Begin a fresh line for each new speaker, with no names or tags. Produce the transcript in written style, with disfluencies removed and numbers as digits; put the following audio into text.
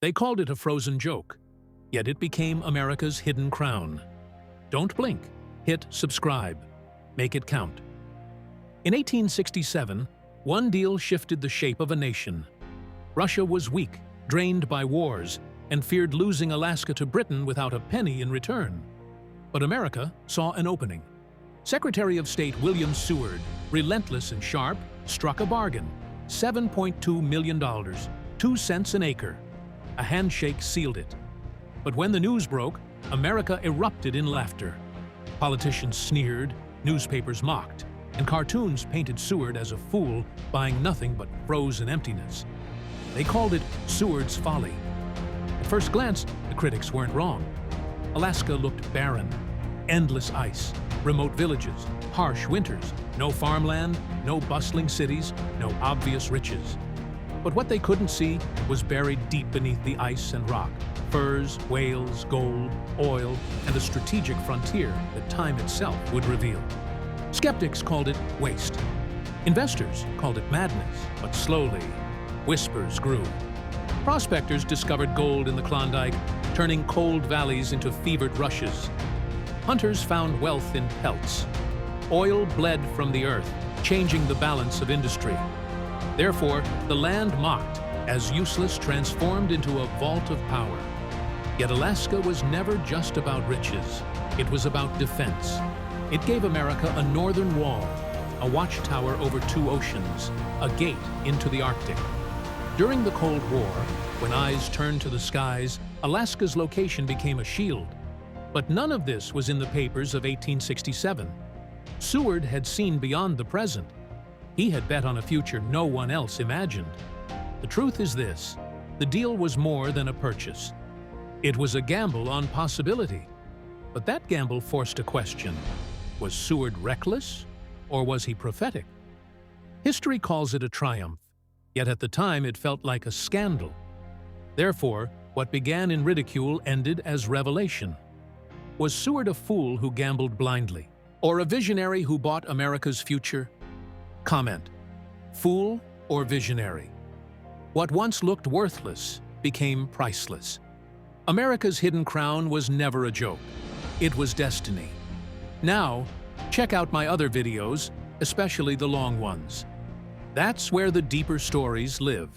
They called it a frozen joke, yet it became America's hidden crown. Don't blink. Hit subscribe. Make it count. In 1867, one deal shifted the shape of a nation. Russia was weak, drained by wars, and feared losing Alaska to Britain without a penny in return. But America saw an opening. Secretary of State William Seward, relentless and sharp, struck a bargain. $7.2 million, 2 cents an acre. A handshake sealed it. But when the news broke, America erupted in laughter. Politicians sneered, newspapers mocked, and cartoons painted Seward as a fool buying nothing but frozen emptiness. They called it Seward's Folly. At first glance, the critics weren't wrong. Alaska looked barren. Endless ice, remote villages, harsh winters, no farmland, no bustling cities, no obvious riches. But what they couldn't see was buried deep beneath the ice and rock. Furs, whales, gold, oil, and a strategic frontier that time itself would reveal. Skeptics called it waste. Investors called it madness, but slowly, whispers grew. Prospectors discovered gold in the Klondike, turning cold valleys into fevered rushes. Hunters found wealth in pelts. Oil bled from the earth, changing the balance of industry. Therefore, the land mocked, as useless transformed into a vault of power. Yet Alaska was never just about riches. It was about defense. It gave America a northern wall, a watchtower over 2 oceans, a gate into the Arctic. During the Cold War, when eyes turned to the skies, Alaska's location became a shield. But none of this was in the papers of 1867. Seward had seen beyond the present. He had bet on a future no one else imagined. The truth is this: the deal was more than a purchase. It was a gamble on possibility. But that gamble forced a question. Was Seward reckless, or was he prophetic? History calls it a triumph, yet at the time it felt like a scandal. Therefore, what began in ridicule ended as revelation. Was Seward a fool who gambled blindly, or a visionary who bought America's future? Comment: fool or visionary? What once looked worthless became priceless. America's hidden crown was never a joke. It was destiny. Now, check out my other videos, especially the long ones. That's where the deeper stories live.